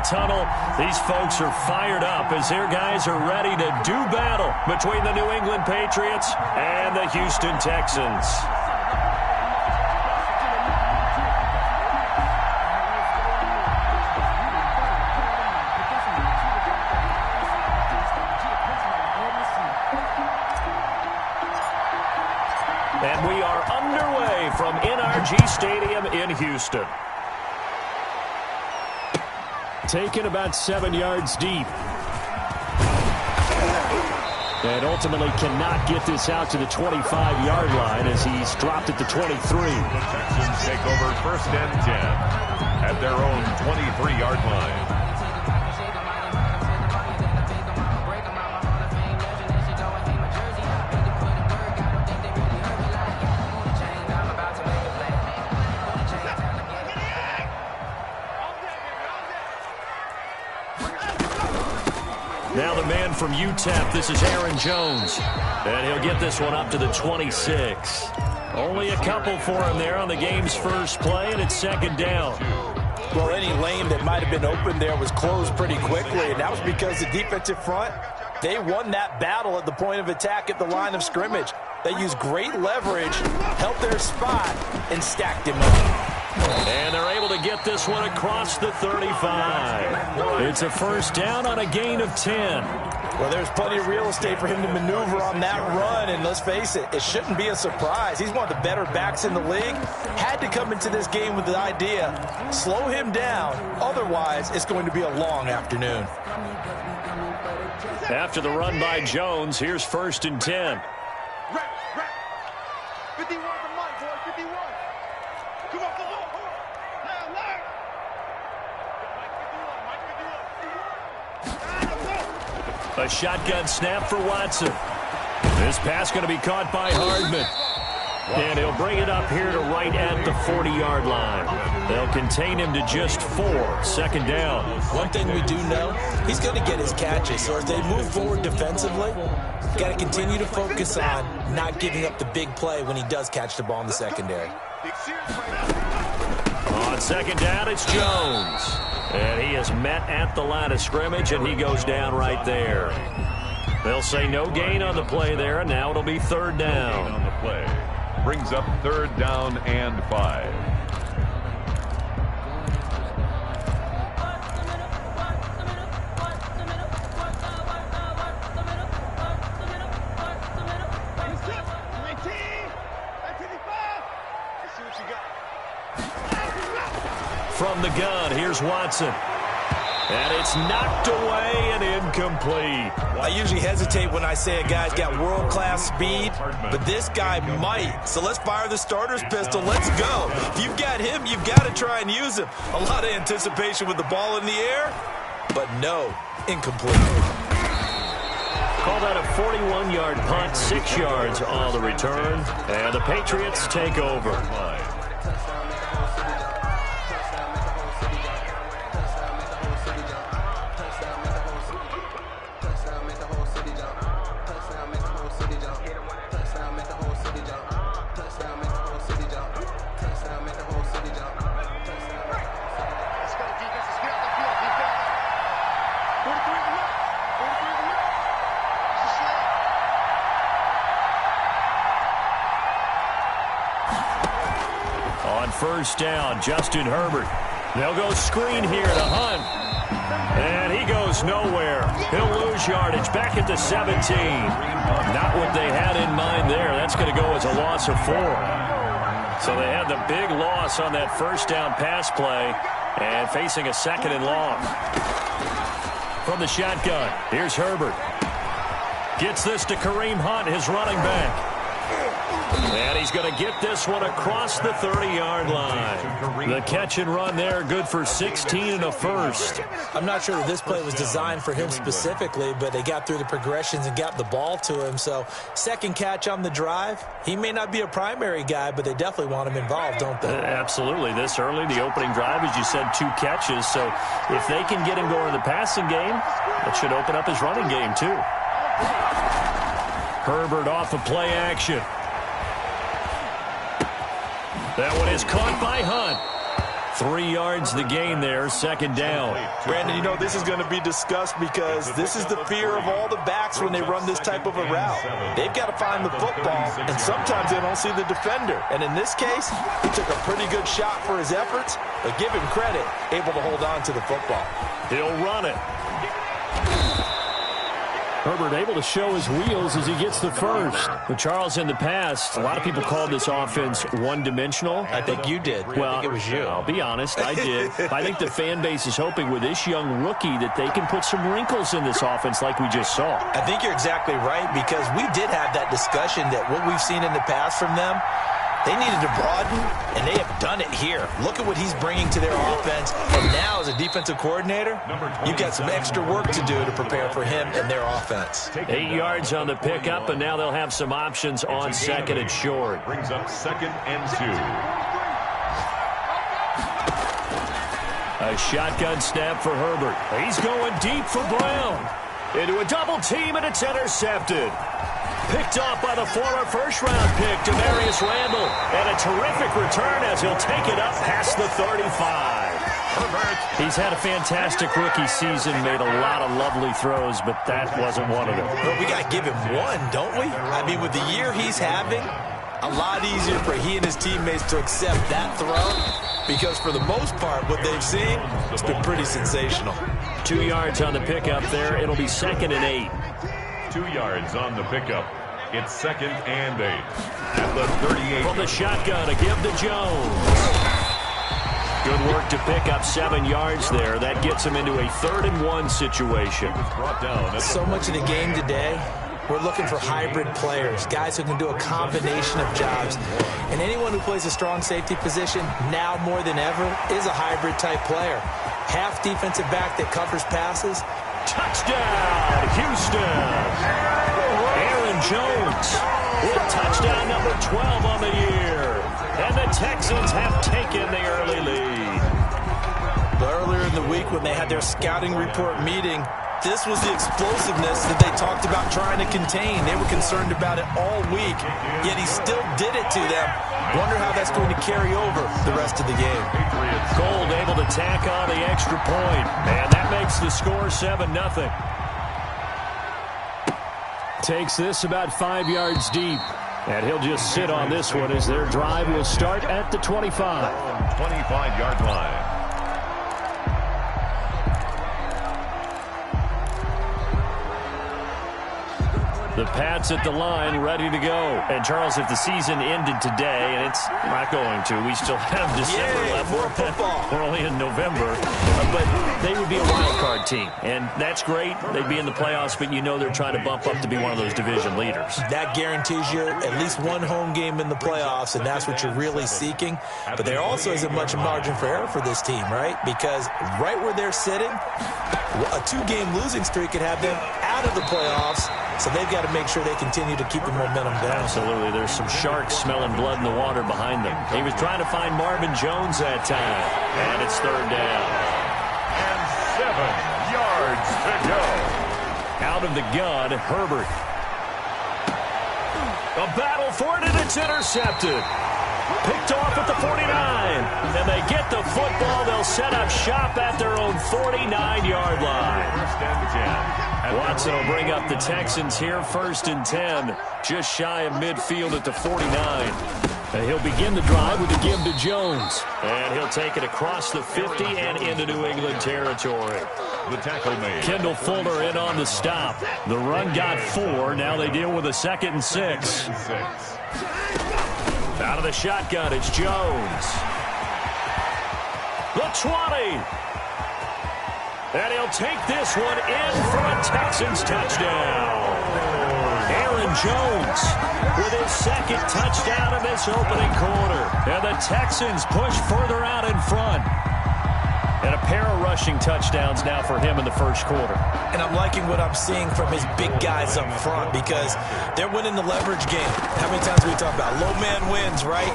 tunnel. These folks are fired up as their guys are ready to do battle between the New England Patriots and the Houston Texans. And we are underway from NRG Stadium in Houston. Taken about 7 yards deep. And ultimately cannot get this out to the 25-yard line as he's dropped at the 23. The Texans take over 1st and 10 at their own 23-yard line. Now the man from UTEP, this is Aaron Jones. And he'll get this one up to the 26. Only a couple for him there on the game's first play, and it's 2nd down. Well, any lane that might have been open there was closed pretty quickly, and that was because the defensive front, they won that battle at the point of attack at the line of scrimmage. They used great leverage, held their spot, and stacked him up. And they're able to get this one across the 35. It's a 1st down on a gain of 10. Well, there's plenty of real estate for him to maneuver on that run, and let's face it, it shouldn't be a surprise. He's one of the better backs in the league. Had to come into this game with the idea, slow him down, otherwise it's going to be a long afternoon. After the run by Jones, here's 1st and 10. 51 from Mike, boy, 51. Come on, come on. A shotgun snap for Watson. This pass going to be caught by Hardman. And he'll bring it up here to right at the 40-yard line. They'll contain him to just 4. 2nd down. One thing we do know, he's going to get his catches. So as they move forward defensively, got to continue to focus on not giving up the big play when he does catch the ball in the secondary. On 2nd down, it's Jones. And he is met at the line of scrimmage, and he goes down right there. They'll say no gain on the play there, and now it'll be 3rd down. On the play. Brings up 3rd down and 5. From the gun, here's Watson. And it's knocked away and incomplete. I usually hesitate when I say a guy's got world-class speed, but this guy might. So let's fire the starter's pistol. Let's go. If you've got him, you've got to try and use him. A lot of anticipation with the ball in the air, but no, incomplete. Called out a 41-yard punt, 6 yards on the return, and the Patriots take over. On 1st down, Justin Herbert. They'll go screen here to Hunt. And he goes nowhere. He'll lose yardage back at the 17. Not what they had in mind there. That's going to go as a loss of 4. So they had the big loss on that 1st down pass play and facing a 2nd and long. From the shotgun, here's Herbert. Gets this to Kareem Hunt, his running back. And he's going to get this one across the 30-yard line. The catch and run there, good for 16 and a first. I'm not sure that this play was designed for him specifically, but they got through the progressions and got the ball to him. So, second catch on the drive. He may not be a primary guy, but they definitely want him involved, don't they? Absolutely. This early, the opening drive, as you said, 2 catches. So, if they can get him going in the passing game, that should open up his running game, too. Herbert off of play action. That one is caught by Hunt. 3 yards the gain there, second down. Brandon, you know, this is going to be discussed because this is the fear of all the backs when they run this type of a route. They've got to find the football, and sometimes they don't see the defender. And in this case, he took a pretty good shot for his efforts, but give him credit, able to hold on to the football. He'll run it. Herbert able to show his wheels as he gets the first. But Charles, in the past, a lot of people called this offense one-dimensional. I think you did. Well, I think it was you. I'll be honest, I did. I think the fan base is hoping with this young rookie that they can put some wrinkles in this offense like we just saw. I think you're exactly right, because we did have that discussion that what we've seen in the past from them, they needed to broaden, and they have done it here. Look at what he's bringing to their offense. And now, as a defensive coordinator, you've got some extra work to do to prepare for him and their offense. 8 yards on the pickup, and now they'll have some options on second and short. Brings up 2nd and 2. A shotgun snap for Herbert. He's going deep for Brown. Into a double team, and it's intercepted. Picked off by the former first-round pick, Demarius Randall. And a terrific return as he'll take it up past the 35. Herbert. He's had a fantastic rookie season, made a lot of lovely throws, but that wasn't one of them. But we got to give him one, don't we? I mean, with the year he's having, a lot easier for he and his teammates to accept that throw, because for the most part, what they've seen, it's been pretty sensational. 2 yards on the pickup there. It'll be 2nd and 8. 2 yards on the pickup. It's 2nd and 8. At the 38. From the shotgun, a give to Jones. Good work to pick up 7 yards there. That gets him into a 3rd and 1 situation. Brought down. So much of the game today, we're looking for hybrid players, guys who can do a combination of jobs. And anyone who plays a strong safety position, now more than ever, is a hybrid-type player. Half defensive back that covers passes. Touchdown, Houston. Aaron Jones with touchdown number 12 on the year. And the Texans have taken the early lead. Earlier in the week when they had their scouting report meeting, this was the explosiveness that they talked about trying to contain. They were concerned about it all week, yet he still did it to them. Wonder how that's going to carry over the rest of the game. Gold able to tack on the extra point, and that makes the score 7-0. Takes this about 5 yards deep, and he'll just sit on this one as their drive will start at the 25. 25-yard line. The Pats at the line, ready to go. And, Charles, if the season ended today, and it's not going to, we still have December left. More football. We're only in November. But they would be a wild card team. And that's great. They'd be in the playoffs, but you know they're trying to bump up to be one of those division leaders. That guarantees you at least one home game in the playoffs, and that's what you're really seeking. But there also isn't much margin for error for this team, right? Because right where they're sitting, a 2-game losing streak could have them out of the playoffs. So they've got to make sure they continue to keep the momentum down. Absolutely. There's some sharks smelling blood in the water behind them. He was trying to find Marvin Jones that time. And it's 3rd down. And 7 yards to go. Out of the gun, Herbert. A battle for it, and it's intercepted. Picked off at the 49. And they get the football. They'll set up shop at their own 49-yard line. 1st and 10. Watson will bring up the Texans here, 1st and 10, just shy of midfield at the 49. And he'll begin the drive with a give to Jones. And he'll take it across the 50 and into New England territory. The tackle made. Kendall Fuller in on the stop. The run got 4. Now they deal with a 2nd and 6. Out of the shotgun, it's Jones. The 20. And he'll take this one in for a Texans touchdown. Aaron Jones with his 2nd touchdown in this opening quarter. And the Texans push further out in front. And a pair of rushing touchdowns now for him in the 1st quarter. And I'm liking what I'm seeing from his big guys up front because they're winning the leverage game. How many times we talk about low man wins, right?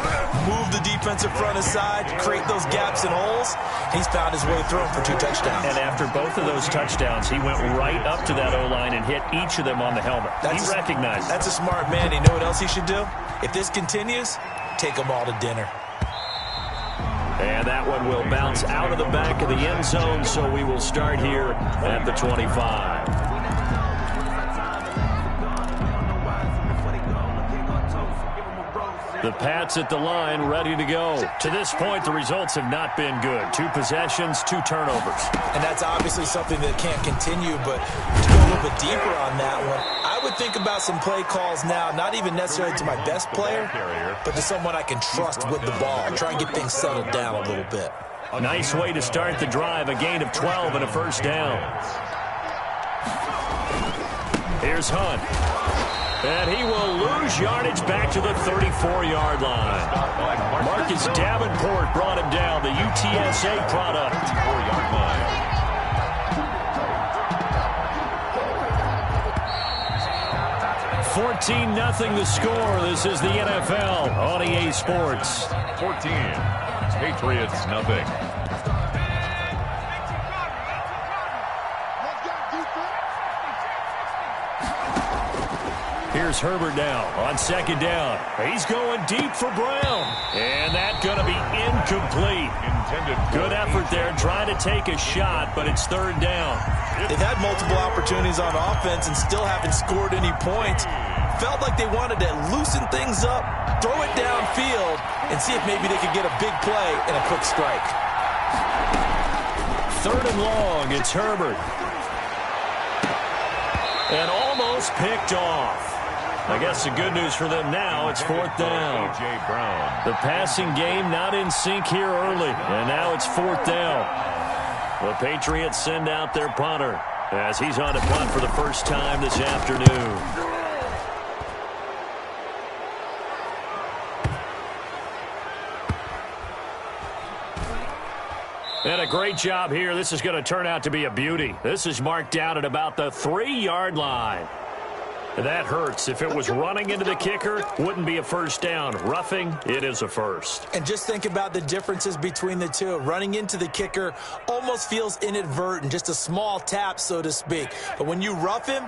Move the defensive front aside, create those gaps and holes. He's found his way through them for 2 touchdowns. And after both of those touchdowns, he went right up to that O-line and hit each of them on the helmet. He recognized it. That's a smart man. You know what else he should do? If this continues, take them all to dinner. And that one will bounce out of the back of the end zone, so we will start here at the 25. The Pats at the line, ready to go. To this point, the results have not been good. 2 possessions, 2 turnovers. And that's obviously something that can't continue, but to go a little bit deeper on that one, I would think about some play calls now, not even necessarily to my best player, but to someone I can trust with the ball. Try and get things settled down a little bit. A nice way to start the drive, a gain of 12 and a first down. Here's Hunt. And he will lose yardage back to the 34-yard line. Marcus Davenport brought him down, the UTSA product. 34-yard line. $14-0 the score. This is the NFL on EA Sports. 14. Patriots, nothing. Here's Herbert now on second down. He's going deep for Brown. And that's going to be incomplete. Good effort there trying to take a shot, but it's third down. They've had multiple opportunities on offense and still haven't scored any points. Felt like they wanted to loosen things up, throw it downfield, and see if maybe they could get a big play and a quick strike. Third and long, it's Herbert. And almost picked off. I guess the good news for them now, it's fourth down. A.J. Brown. The passing game not in sync here early, and now it's fourth down. The Patriots send out their punter as he's on to punt for the first time this afternoon. And a great job here. This is going to turn out to be a beauty. This is marked down at about the 3-yard line. That hurts. If it was running into the kicker, wouldn't be a first down. Roughing, it is a first. And just think about the differences between the two. Running into the kicker almost feels inadvertent, just a small tap, so to speak. But when you rough him,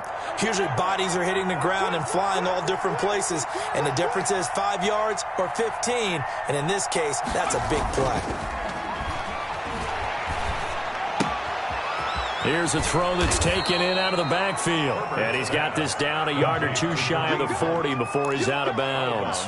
usually bodies are hitting the ground and flying all different places. And the difference is 5 yards or 15. And in this case, that's a big play. Here's a throw that's taken in out of the backfield. And he's got this down a yard or two shy of the 40 before he's out of bounds.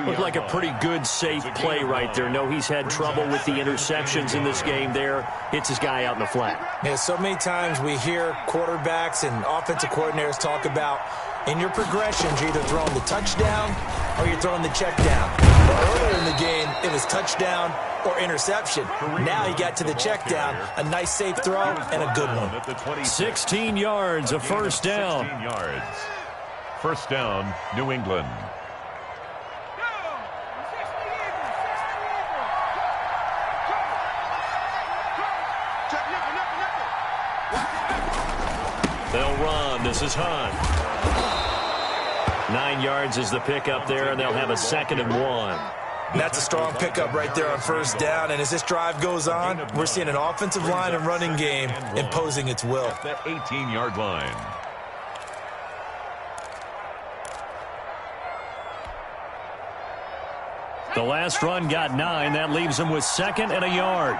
Looked like a pretty good, safe play right there. No, he's had trouble with the interceptions in this game there. Hits his guy out in the flat. Yeah, so many times we hear quarterbacks and offensive coordinators talk about in your progressions, you're either throwing the touchdown or you're throwing the check down. But earlier in the game, it was touchdown or interception. Now he got to the check down, a nice safe throw and a good one. 16 yards, a first down. 16 yards. First down, New England. They'll run. This is Hunt. 9 yards is the pickup there, and they'll have a 2nd and 1. That's a strong pickup right there on first down. And as this drive goes on, we're seeing an offensive line and running game imposing its will. The 18-yard line. The last run got 9. That leaves them with 2nd and a yard.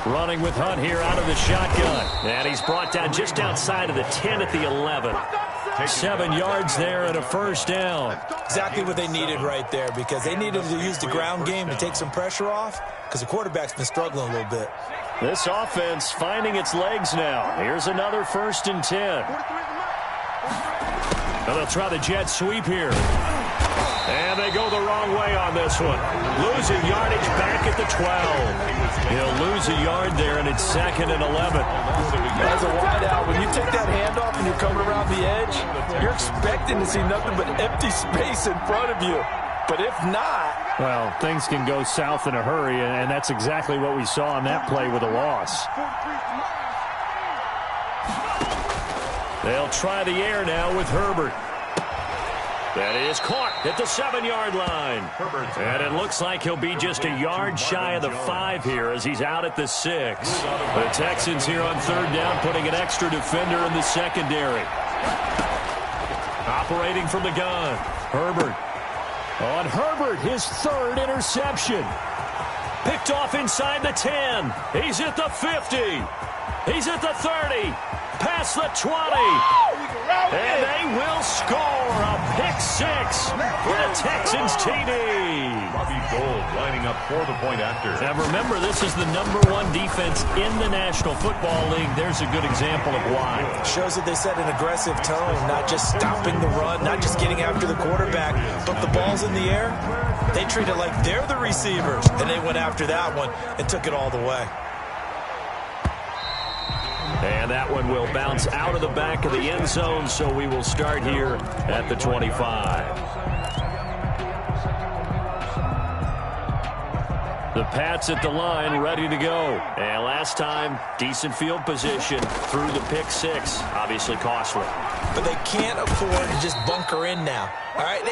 Running with Hunt here out of the shotgun. And he's brought down just outside of the 10 at the 11. 7 yards there and a first down. Exactly what they needed right there, because they needed to use the ground game to take some pressure off, because the quarterback's been struggling a little bit. This offense finding its legs now. Here's another 1st and 10. And they'll try the jet sweep here. And they go the wrong way on this one. Losing yardage back at the 12. He'll lose a yard there, and it's 2nd and 11. As a wide out, when you take that handoff and you're coming around the edge, you're expecting to see nothing but empty space in front of you. But if not... Well, things can go south in a hurry, and that's exactly what we saw on that play with a loss. They'll try the air now with Herbert. That is caught at the 7-yard line. And it looks like he'll be just a yard shy of the 5 here as he's out at the 6. The Texans here on third down putting an extra defender in the secondary. Operating from the gun, Herbert. On Herbert, his third interception. Picked off inside the 10. He's at the 50. He's at the 30. Past the 20. And they will score a pick six for the Texans TD. Bobby Gold lining up for the point after. And remember, this is the #1 defense in the National Football League. There's a good example of why. Shows that they set an aggressive tone, not just stopping the run, not just getting after the quarterback, but the ball's in the air. They treat it like they're the receivers, and they went after that one and took it all the way. And that one will bounce out of the back of the end zone, so we will start here at the 25. The Pats at the line, ready to go. And last time, decent field position through the pick six. Obviously costly. But they can't afford to just bunker in now. All right,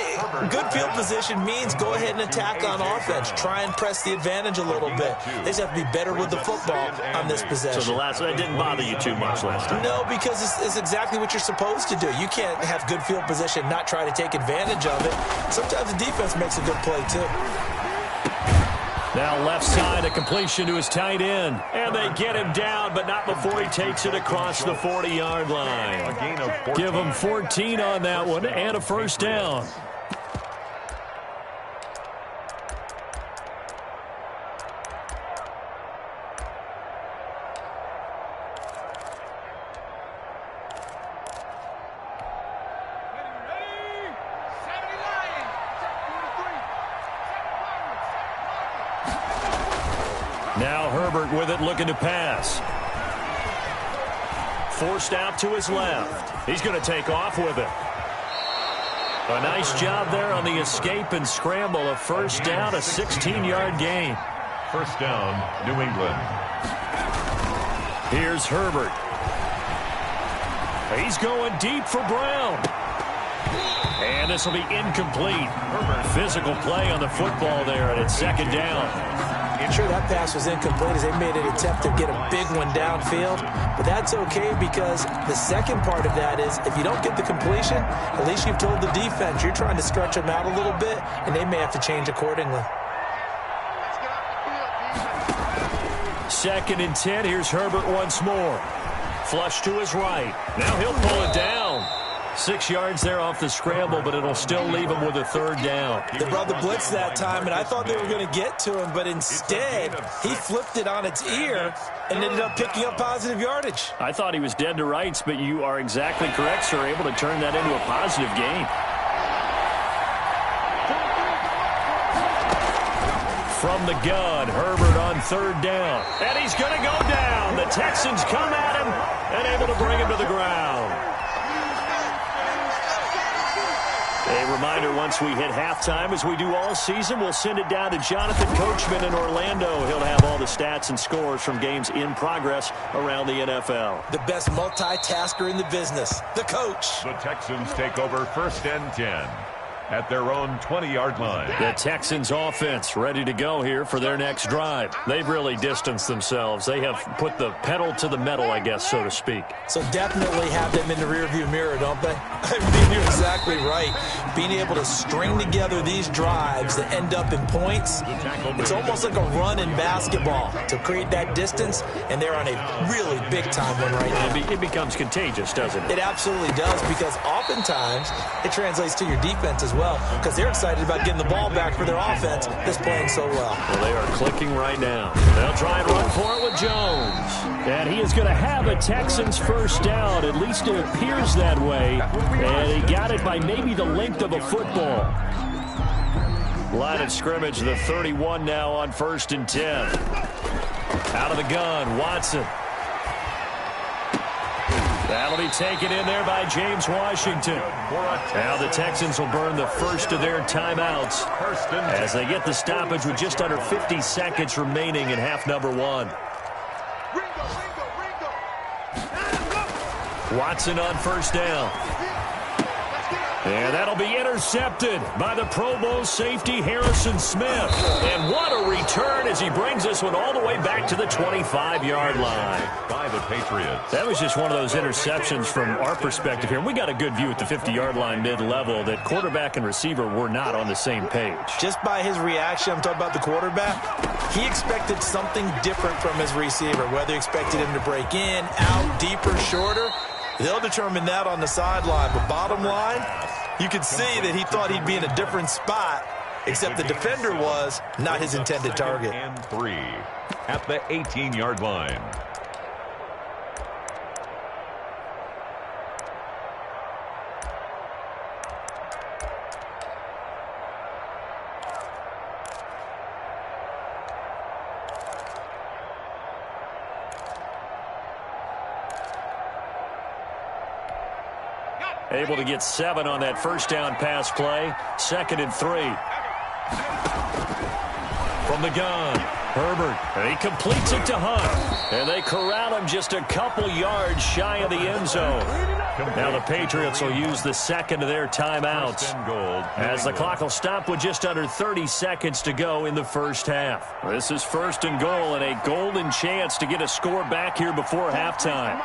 good field position means go ahead and attack on offense. Try and press the advantage a little bit. They just have to be better with the football on this possession. So that didn't bother you too much last time? No, because it's exactly what you're supposed to do. You can't have good field position, not try to take advantage of it. Sometimes the defense makes a good play, too. Now left side, a completion to his tight end. And they get him down, but not before he takes it across the 40-yard line. A gain of 14. Give him 14 on that one and a first down. Now Herbert with it, looking to pass. Forced out to his left. He's going to take off with it. A nice job there on the escape and scramble. A first down, a 16-yard gain. First down, New England. Here's Herbert. He's going deep for Brown. And this will be incomplete. Physical play on the football there, and it's second down. Sure, that pass was incomplete as they made an attempt to get a big one downfield. But that's okay because the second part of that is if you don't get the completion, at least you've told the defense you're trying to stretch them out a little bit, and they may have to change accordingly. Second and 10. Here's Herbert once more. Flush to his right. Now he'll pull it down. 6 yards there off the scramble, but it'll still leave him with a third down. They brought the blitz that time, and I thought they were going to get to him, but instead he flipped it on its ear and ended up picking up positive yardage. I thought he was dead to rights, but you are exactly correct, sir. Able to turn that into a positive gain. From the gun, Herbert on third down. And he's going to go down. The Texans come at him and able to bring him to the ground. A reminder, once we hit halftime, as we do all season, we'll send it down to Jonathan Coachman in Orlando. He'll have all the stats and scores from games in progress around the NFL. The best multitasker in the business, the coach. The Texans take over first and 10 at their own 20-yard line. The Texans offense ready to go here for their next drive. They've really distanced themselves. They have put the pedal to the metal, I guess, so to speak. So definitely have them in the rearview mirror, don't they? I mean, you're exactly right. Being able to string together these drives that end up in points, it's almost like a run in basketball to create that distance, and they're on a really big-time one right now. It becomes contagious, doesn't it? It absolutely does, because oftentimes it translates to your defense as well, because they're excited about getting the ball back for their offense that's playing so well. Well, they are clicking right now. They'll try and run for it with Jones. And he is going to have a Texans first down. At least it appears that way. And he got it by maybe the length of a football. Line of scrimmage, the 31 now on first and 10. Out of the gun, Watson. That'll be taken in there by James Washington. Now the Texans will burn the first of their timeouts as they get the stoppage with just under 50 seconds remaining in half number one. Watson on first down. And that'll be intercepted by the Pro Bowl safety Harrison Smith. And what a return as he brings this one all the way back to the 25-yard line. By the Patriots. That was just one of those interceptions from our perspective here. We got a good view at the 50-yard line mid-level that quarterback and receiver were not on the same page. Just by his reaction, I'm talking about the quarterback, he expected something different from his receiver, whether he expected him to break in, out, deeper, shorter. They'll determine that on the sideline. But bottom line, you could see that he thought he'd be in a different spot, except the defender was not his intended target. And 3 at the 18-yard line. Able to get 7 on that first down pass play. 2nd and 3. From the gun, Herbert. And he completes it to Hunt. And they corral him just a couple yards shy of the end zone. Now the Patriots will use the second of their timeouts as the clock will stop with just under 30 seconds to go in the first half. This is 1st and goal and a golden chance to get a score back here before halftime.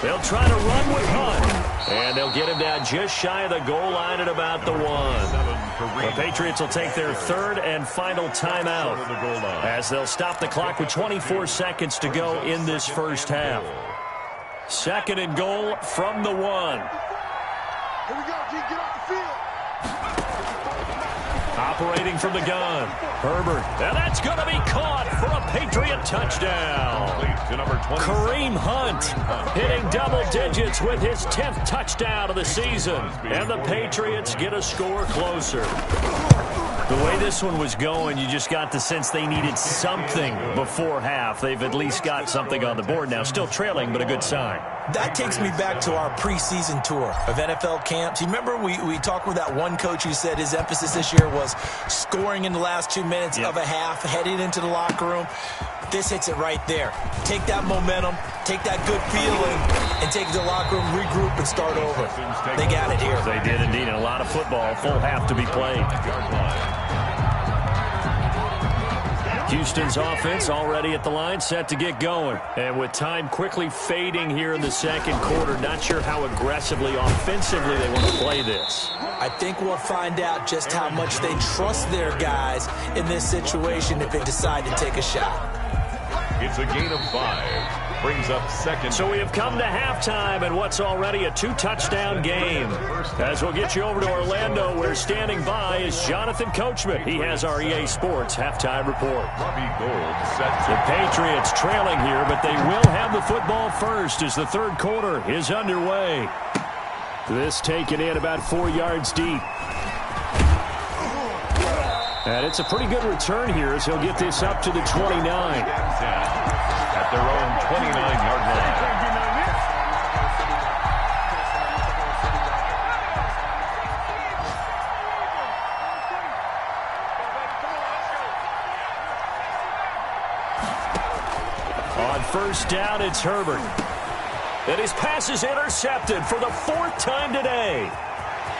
They'll try to run with Hunt, and they'll get him down just shy of the goal line at about the 1. The Patriots will take their 3rd and final timeout as they'll stop the clock with 24 seconds to go in this first half. 2nd and goal from the 1. Here we go, G. Get off the field. Operating from the gun, Herbert. And that's going to be caught for a Patriot touchdown. Kareem Hunt hitting double digits with his 10th touchdown of the season. And the Patriots get a score closer. The way this one was going, you just got the sense they needed something before half. They've at least got something on the board now. Still trailing, but a good sign. That takes me back to our preseason tour of NFL camps. You remember we talked with that one coach who said his emphasis this year was scoring in the last 2 minutes of a half, heading into the locker room. This hits it right there. Take that momentum, take that good feeling, and take it to the locker room, regroup, and start over. They got it here. They did indeed, and a lot of football, full half to be played. Houston's offense already at the line, set to get going. And with time quickly fading here in the second quarter, not sure how aggressively, offensively they want to play this. I think we'll find out just how much they trust their guys in this situation if they decide to take a shot. It's a gain of 5. Brings up 2nd. So we have come to halftime and what's already a 2-touchdown game. As we'll get you over to Orlando, where standing by is Jonathan Coachman. He has our EA Sports halftime report. The Patriots trailing here, but they will have the football first as the third quarter is underway. This taken in about 4 yards deep. And it's a pretty good return here as he'll get this up to the 29. At their own 29-yard line. On first down, it's Herbert. And his pass is intercepted for the 4th time today.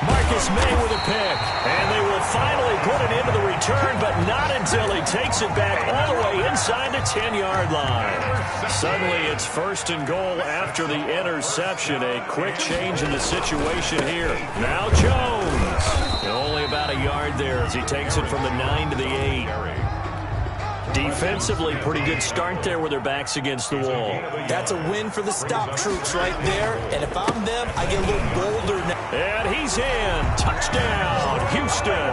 Marcus May with a pick. And they will finally put it into the return, but not until he takes it back all the way inside the 10-yard line. Suddenly, it's 1st and goal after the interception. A quick change in the situation here. Now Jones. Only about a yard there as he takes it from the 9 to the 8. Defensively, pretty good start there with their backs against the wall. That's a win for the stop troops right there. And if I'm them, I get a little bolder now. And he's in. Touchdown, Houston.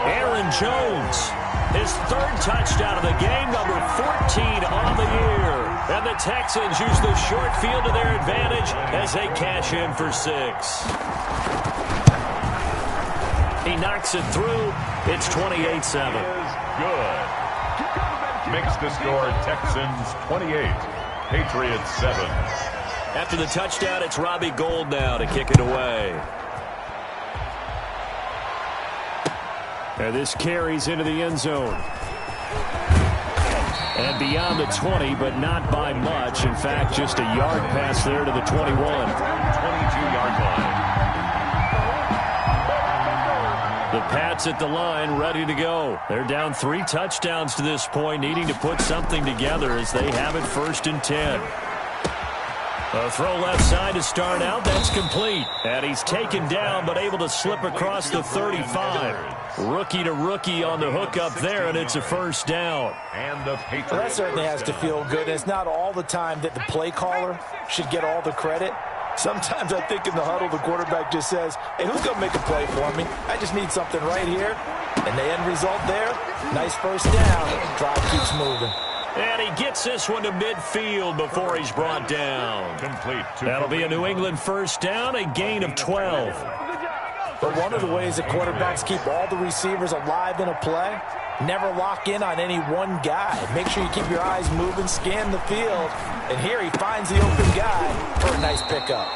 Aaron Jones, his 3rd touchdown of the game, number 14 on the year. And the Texans use the short field to their advantage as they cash in for 6. He knocks it through. It's 28-7. Good. Makes the score Texans 28, Patriots 7. After the touchdown, it's Robbie Gould now to kick it away. And this carries into the end zone. And beyond the 20, but not by much. In fact, just a yard pass there to the 21. 22-yard line. The Pats at the line, ready to go. They're down 3 touchdowns to this point, needing to put something together as they have it 1st and 10. A throw left side to start out. That's complete. And he's taken down, but able to slip across the 35. Rookie to rookie on the hook up there, and it's a 1st down. And the Patriots. Well, that certainly has to feel good. It's not all the time that the play caller should get all the credit. Sometimes I think in the huddle, the quarterback just says, hey, who's going to make a play for me? I just need something right here. And the end result there, nice 1st down. Drive keeps moving. And he gets this one to midfield before he's brought down. Complete. That'll be a New England 1st down, a gain of 12. But one of the ways that quarterbacks keep all the receivers alive in a play, never lock in on any one guy. Make sure you keep your eyes moving, scan the field. And here he finds the open guy for a nice pickup.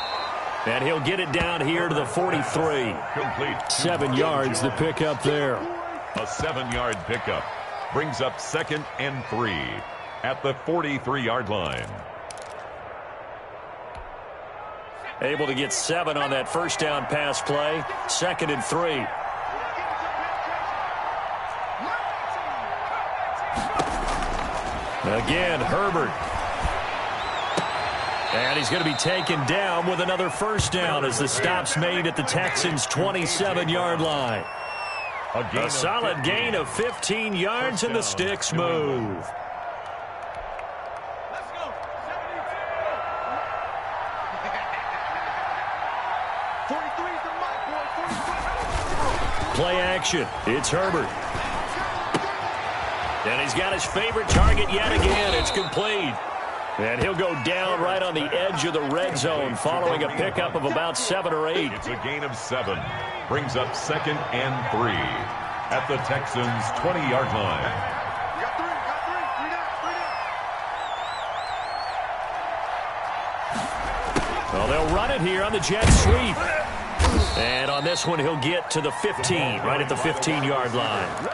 And he'll get it down here to the 43. Complete. 7 yards, the pickup there. A 7-yard pickup brings up 2nd and 3 at the 43-yard line. Able to get 7 on that 1st down pass play. 2nd and 3. Again, Herbert. And he's going to be taken down with another 1st down as the stop's made at the Texans' 27-yard line. A solid gain of 15 yards, and the sticks move. Play action. It's Herbert. And he's got his favorite target yet again. It's complete. And he'll go down right on the edge of the red zone following a pickup of about 7 or 8. It's a gain of 7. Brings up 2nd and 3 at the Texans' 20-yard line. Well, they'll run it here on the jet sweep. And on this one, he'll get to the 15, right at the 15-yard line.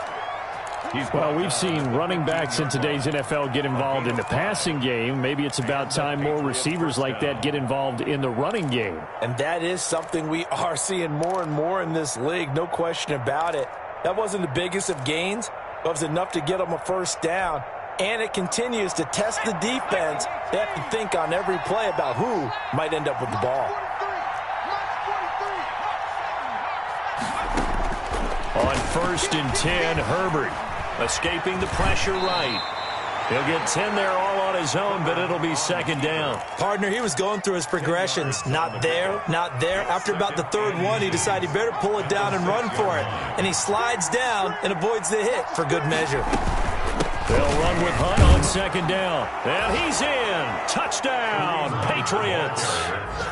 Well, we've seen running backs in today's NFL get involved in the passing game. Maybe it's about time more receivers like that get involved in the running game. And that is something we are seeing more and more in this league, no question about it. That wasn't the biggest of gains, but it was enough to get them a 1st down. And it continues to test the defense. They have to think on every play about who might end up with the ball. On 1st and 10, Herbert escaping the pressure right. He'll get 10 there all on his own, but it'll be 2nd down. Partner, he was going through his progressions. Not there, not there. After about the 3rd one, he decided he better pull it down and run for it. And he slides down and avoids the hit for good measure. They'll run with Hunt on 2nd down. And he's in. Touchdown, Patriots.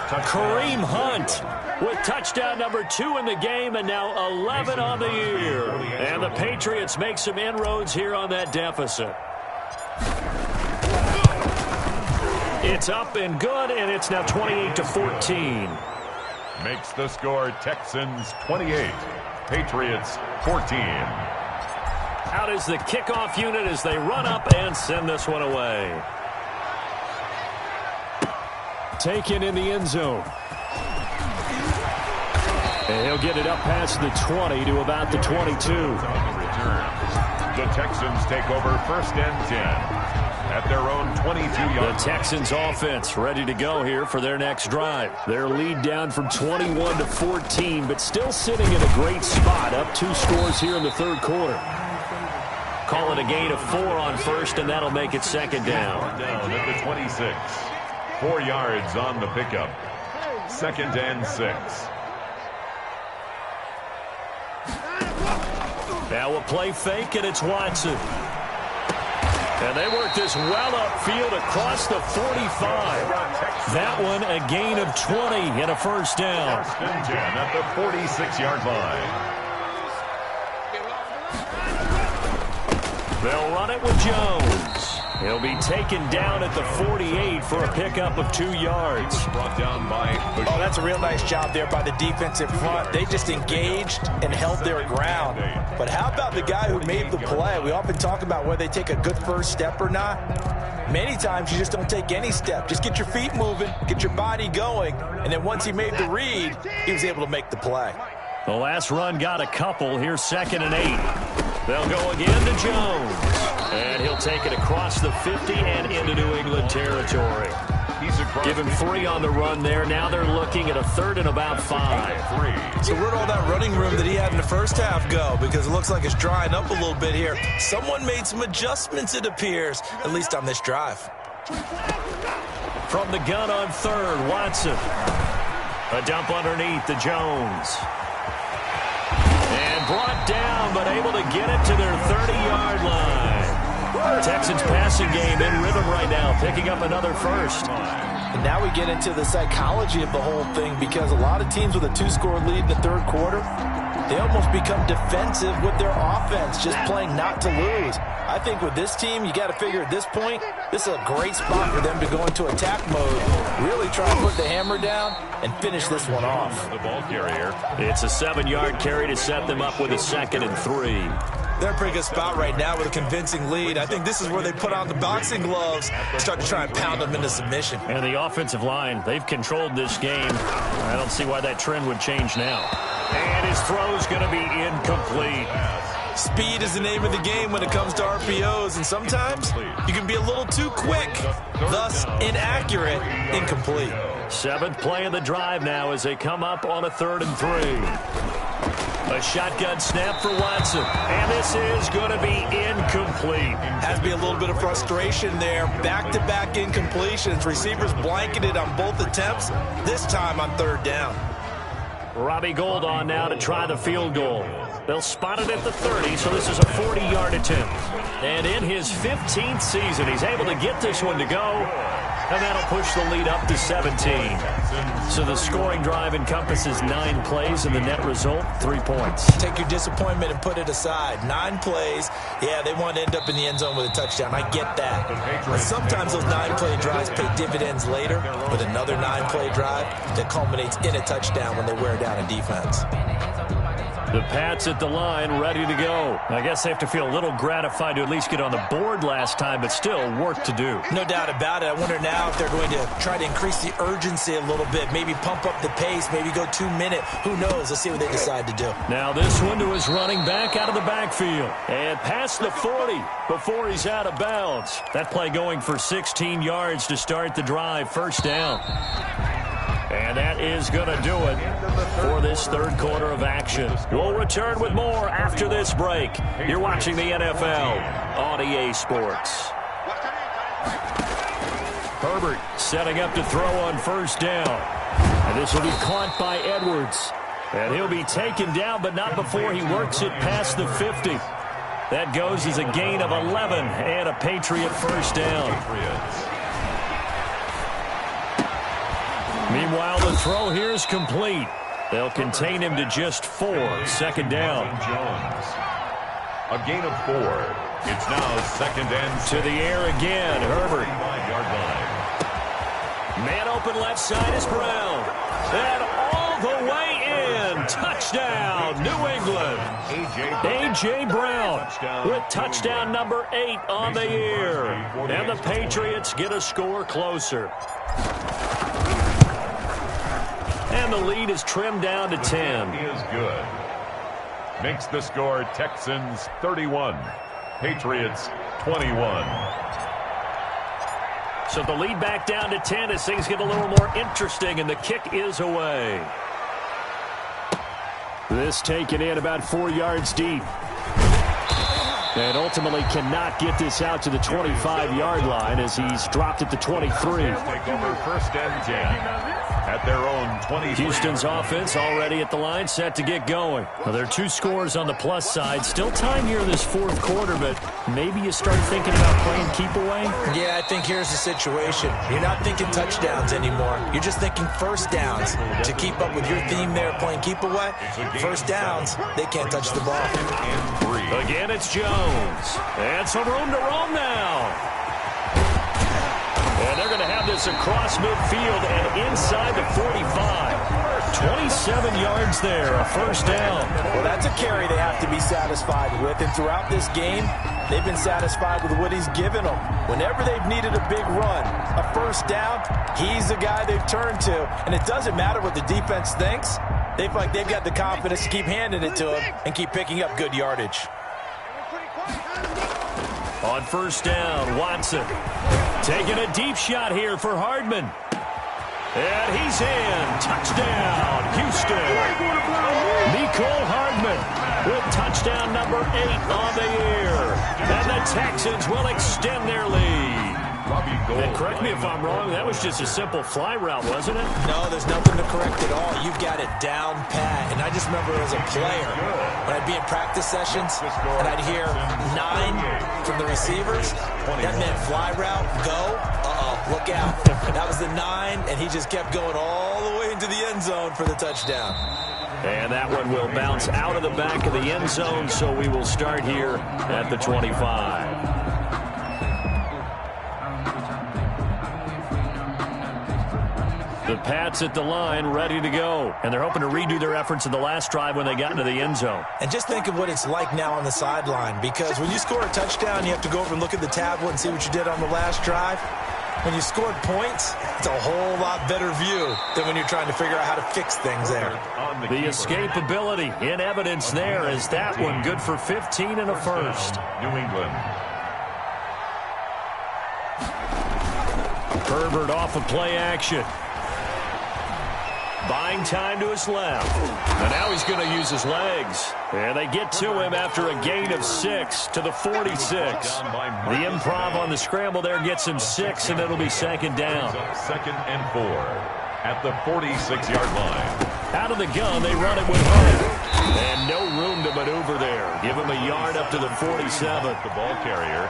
Kareem Hunt with touchdown number 2 in the game, and now 11 on the year. And the Patriots make some inroads here on that deficit. It's up and good, and it's now 28-14. Makes the score Texans 28, Patriots 14. Out is the kickoff unit as they run up and send this one away. Taken in the end zone. And he'll get it up past the 20 to about the 22. The Texans take over 1st and 10 at their own 22-yard. The Texans offense ready to go here for their next drive. Their lead down from 21-14, but still sitting in a great spot, up 2 scores here in the 3rd quarter. Call it a gain of 4 on 1st, and that'll make it 2nd down. Down at the 26. 4 yards on the pickup. 2nd and 6. Now a play fake, and it's Watson. And they work this well upfield across the 45. That one a gain of 20 and a 1st down. 10 at the 46-yard line. They'll run it with Jones. He'll be taken down at the 48 for a pickup of 2 yards. Brought down by Oh, that's a real nice job there by the defensive front. They just engaged and held their ground. But how about the guy who made the play? We often talk about whether they take a good first step or not. Many times you just don't take any step. Just get your feet moving, get your body going, and then once he made the read, he was able to make the play. The last run got a couple. Here's 2nd and 8. They'll go again to Jones. And he'll take it across the 50 and into New England territory. Give him 3 on the run there. Now they're looking at a 3rd and about 5. So where'd all that running room that he had in the first half go? Because it looks like it's drying up a little bit here. Someone made some adjustments, it appears, at least on this drive. From the gun on 3rd, Watson. A dump underneath to Jones. And brought down, but able to get it to their 30-yard line. Texans passing game in rhythm right now, picking up another first. And now we get into the psychology of the whole thing, because a lot of teams with a 2-score lead in the 3rd quarter, they almost become defensive with their offense, just playing not to lose. I think with this team, you got to figure at this point, this is a great spot for them to go into attack mode, really try and put the hammer down and finish this one off. The ball carrier. It's a 7-yard carry to set them up with a 2nd and 3. They're in a pretty good spot right now with a convincing lead. I think this is where they put on the boxing gloves and start to try and pound them into submission. And the offensive line, they've controlled this game. I don't see why that trend would change now. And his throw's going to be incomplete. Speed is the name of the game when it comes to RPOs, and sometimes you can be a little too quick, thus inaccurate, incomplete. 7th play of the drive now as they come up on a 3rd and 3. A shotgun snap for Watson, and this is going to be incomplete. Has to be a little bit of frustration there. Back-to-back incompletions. Receivers blanketed on both attempts, this time on 3rd down. Robbie Gould on now to try the field goal. They'll spot it at the 30, so this is a 40-yard attempt. And in his 15th season, he's able to get this one to go. And that'll push the lead up to 17. So the scoring drive encompasses 9 plays, and the net result, 3 points. Take your disappointment and put it aside. 9 plays. Yeah, they want to end up in the end zone with a touchdown. I get that. But sometimes those 9-play drives pay dividends later with another 9-play drive that culminates in a touchdown when they wear down a defense. The Pats at the line, ready to go. I guess they have to feel a little gratified to at least get on the board last time, but still work to do. No doubt about it. I wonder now if they're going to try to increase the urgency a little bit, maybe pump up the pace, maybe go 2-minute. Who knows? Let's see what they decide to do. Now this one to his running back out of the backfield. And past the 40 before he's out of bounds. That play going for 16 yards to start the drive. 1st down. And that is going to do it for this 3rd quarter of action. We'll return with more after this break. You're watching the NFL on EA Sports. Herbert setting up to throw on 1st down. And this will be caught by Edwards. And he'll be taken down, but not before he works it past the 50. That goes as a gain of 11 and a Patriot 1st down. Meanwhile, the throw here is complete. They'll contain him to just 4. 2nd down. Jones. A gain of 4. It's now 2nd and 6. To the air again, Herbert. 5-yard line. Man open left side is Brown. And all the way in. Touchdown, New England. A.J. Brown with touchdown number 8 on the year. And the Patriots get a score closer. And the lead is trimmed down to 10. He is good. Makes the score Texans 31, Patriots 21. So the lead back down to 10 as things get a little more interesting, and the kick is away. This taken in about 4 yards deep. And ultimately cannot get this out to the 25-yard line as he's dropped at the 23. Take over 1st and 10. At their own 20. Houston's offense already at the line, set to get going. Well, there are 2 scores on the plus side. Still time here in this 4th quarter, but maybe you start thinking about playing keep away? Yeah, I think here's the situation. You're not thinking touchdowns anymore. You're just thinking 1st downs. To keep up with your theme there, playing keep away, 1st downs, they can't touch the ball. Again, it's Jones. And some room to roam now. And they're going to have this across midfield and inside the 45. 27 yards there, a first down. Well, that's a carry they have to be satisfied with. And throughout this game, they've been satisfied with what he's given them. Whenever they've needed a big run, a first down, he's the guy they've turned to. And it doesn't matter what the defense thinks. They feel like they've got the confidence to keep handing it to him and keep picking up good yardage. On first down, Watson taking a deep shot here for Hardman. And he's in. Touchdown, Houston. Nicole Hardman with touchdown number 8 on the year. And the Texans will extend their lead. And correct me if I'm wrong, that was just a simple fly route, wasn't it? No, there's nothing to correct at all. You've got it down pat. And I just remember as a player, when I'd be in practice sessions and I'd hear 9 from the receivers, that meant fly route, go, look out. That was the 9, and he just kept going all the way into the end zone for the touchdown. And that one will bounce out of the back of the end zone, so we will start here at the 25. The Pats at the line, ready to go. And they're hoping to redo their efforts in the last drive when they got into the end zone. And just think of what it's like now on the sideline, because when you score a touchdown, you have to go over and look at the tablet and see what you did on the last drive. When you scored points, it's a whole lot better view than when you're trying to figure out how to fix things there. The escapability in evidence there is that one good for 15 and a first. New England. Herbert off of play action. Buying time to his left. And now he's going to use his legs. And they get to him after a gain of 6 to the 46. The improv on the scramble there gets him 6, and it'll be second down. Second and 4 at the 46-yard line. Out of the gun, they run it with Hunt. And no room to maneuver there. Give him a yard up to the 47. The ball carrier.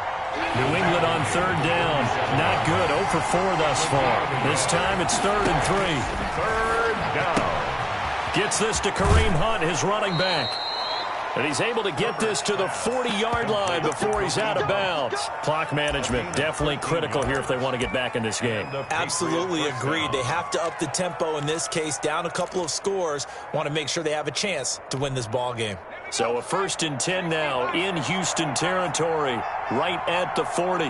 New England on third down. Not good. 0 for 4 thus far. This time it's 3rd and 3. Third down. Gets this to Kareem Hunt, his running back. And he's able to get this to the 40-yard line before he's out of bounds. Clock management definitely critical here if they want to get back in this game. Absolutely agreed. They have to up the tempo in this case, down a couple of scores. Want to make sure they have a chance to win this ball game. So a 1st and 10 now in Houston territory, right at the 40.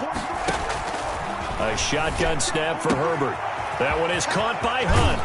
A shotgun snap for Herbert. That one is caught by Hunt.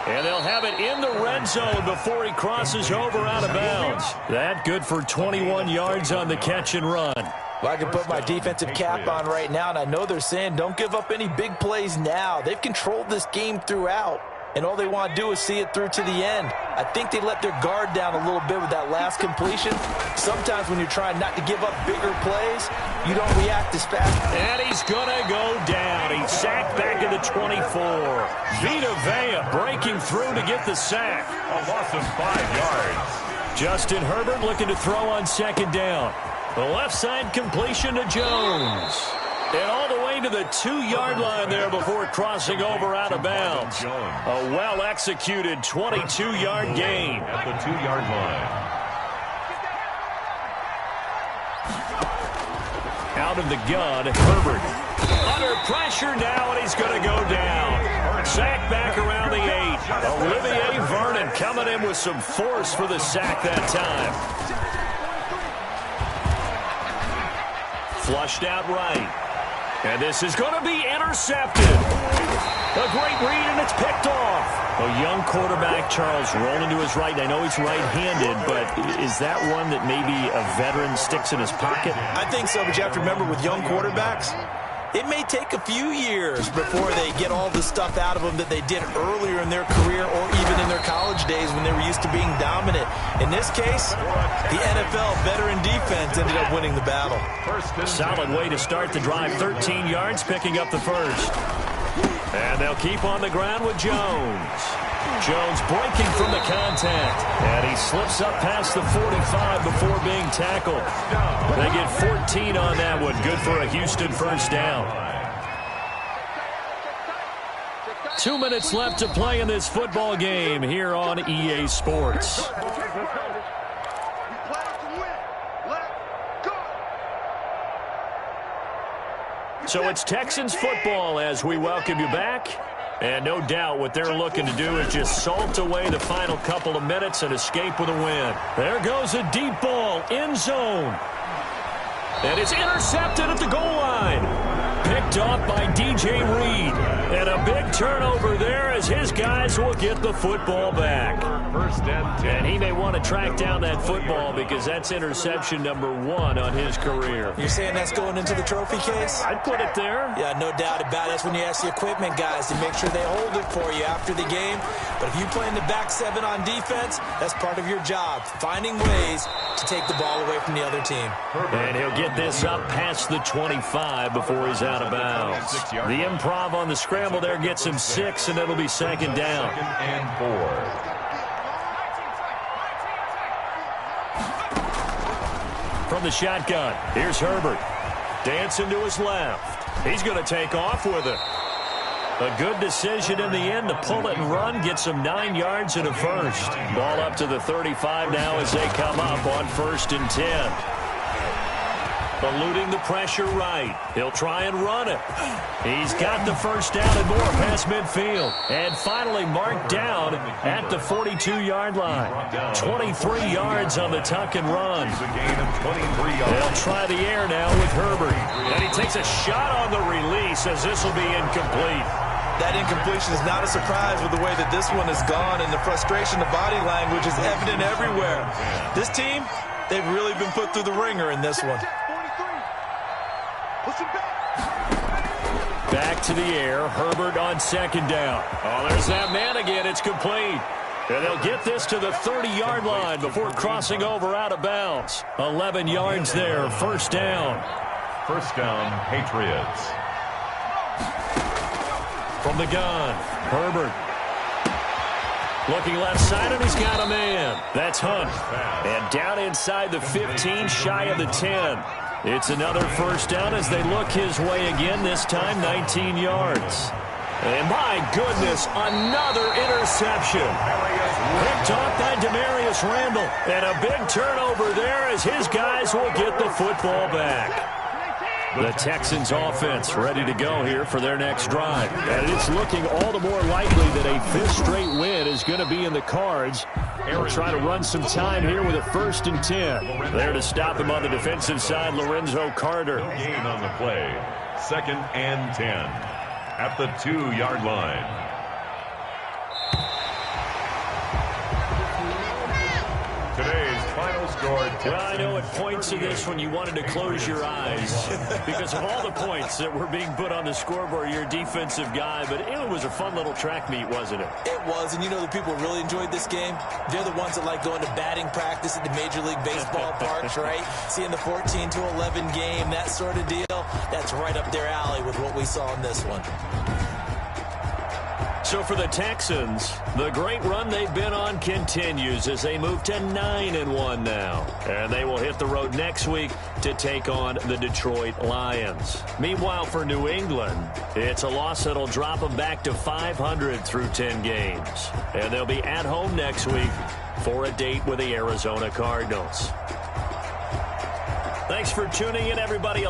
And they'll have it in the red zone before he crosses over out of bounds. That good for 21 yards on the catch and run. Well, I can put my defensive cap on right now, and I know they're saying don't give up any big plays now. They've controlled this game throughout, and all they want to do is see it through to the end. I think they let their guard down a little bit with that last completion. Sometimes when you're trying not to give up bigger plays, you don't react as fast. And he's going to go down. He's sacked back at the 24. Vita Vea breaking through to get the sack. A loss of 5 yards. Justin Herbert looking to throw on second down. The left side completion to Jones. And all the way to the 2-yard line there before crossing over out of bounds. A well-executed 22-yard gain. At the 2-yard line. Out of the gun, Herbert. Under pressure now, and he's going to go down. Sack back around the 8. Olivier Vernon coming in with some force for the sack that time. Flushed out right. And this is going to be intercepted. A great read, and it's picked off. A young quarterback, Charles, rolling to his right. I know he's right-handed, but is that one that maybe a veteran sticks in his pocket? I think so, but you have to remember with young quarterbacks, it may take a few years before they get all the stuff out of them that they did earlier in their career or even in their college days when they were used to being dominant. In this case, the NFL veteran defense ended up winning the battle. Solid way to start the drive. 13 yards, picking up the first. And they'll keep on the ground with Jones. Jones breaking from the contact. And he slips up past the 45 before being tackled. They get 14 on that one. Good for a Houston first down. 2 minutes left to play in this football game here on EA Sports. So it's Texans football as we welcome you back. And no doubt what they're looking to do is just salt away the final couple of minutes and escape with a win. There goes a deep ball, end zone. And it's intercepted at the goal line. Picked off by DJ Reed. And a big turnover there as his guys will get the football back. First and 10. And he may want to track down that football because that's interception number 1 on his career. You're saying that's going into the trophy case? I'd put it there. Yeah, no doubt about it. That's when you ask the equipment guys to make sure they hold it for you after the game. But if you play in the back 7 on defense, that's part of your job, finding ways to take the ball away from the other team. And he'll get this up past the 25 before he's out of bounds. The improv on the scramble there gets him 6, and it'll be second down. Second and 4. From the shotgun, here's Herbert. Dancing to his left. He's going to take off with it. A good decision in the end to pull it and run. Gets him 9 yards and a first. Ball up to the 35 now as they come up on 1st and 10. Eluding the pressure right. He'll try and run it. He's got the first down and more past midfield. And finally marked down at the 42-yard line. 23 yards on the tuck and run. A gain of 23 yards. They'll try the air now with Herbert. And he takes a shot on the release as this will be incomplete. That incompletion is not a surprise with the way that this one has gone, and the frustration, the body language is evident everywhere. This team, they've really been put through the ringer in this one. Back to the air. Herbert on second down. Oh, there's that man again. It's complete. And they'll get this to the 30-yard line before crossing over out of bounds. 11 yards there. First down. First down, Patriots. From the gun, Herbert. Looking left side, and he's got a man. That's Hunt. And down inside the 15, shy of the 10. It's another first down as they look his way again, this time 19 yards. And my goodness, another interception. Picked off by Demarius Randall. And a big turnover there as his guys will get the football back. The Texans offense ready to go here for their next drive. And it's looking all the more likely that a 5th straight win is going to be in the cards. They'll try to run some time here with a 1st and 10. There to stop him on the defensive side, Lorenzo Carter. Gain on the play. 2nd and 10 at the 2-yard line. Today's final score. Well, I know it points to this when you wanted to close your eyes because of all the points that were being put on the scoreboard. You're a defensive guy, but it was a fun little track meet, wasn't it? It was, and you know the people really enjoyed this game? They're the ones that like going to batting practice at the Major League Baseball parks, right? Seeing the 14-11 game, that sort of deal, that's right up their alley with what we saw in this one. So for the Texans, the great run they've been on continues as they move to 9-1 now. And they will hit the road next week to take on the Detroit Lions. Meanwhile, for New England, it's a loss that'll drop them back to 500 through 10 games. And they'll be at home next week for a date with the Arizona Cardinals. Thanks for tuning in, everybody.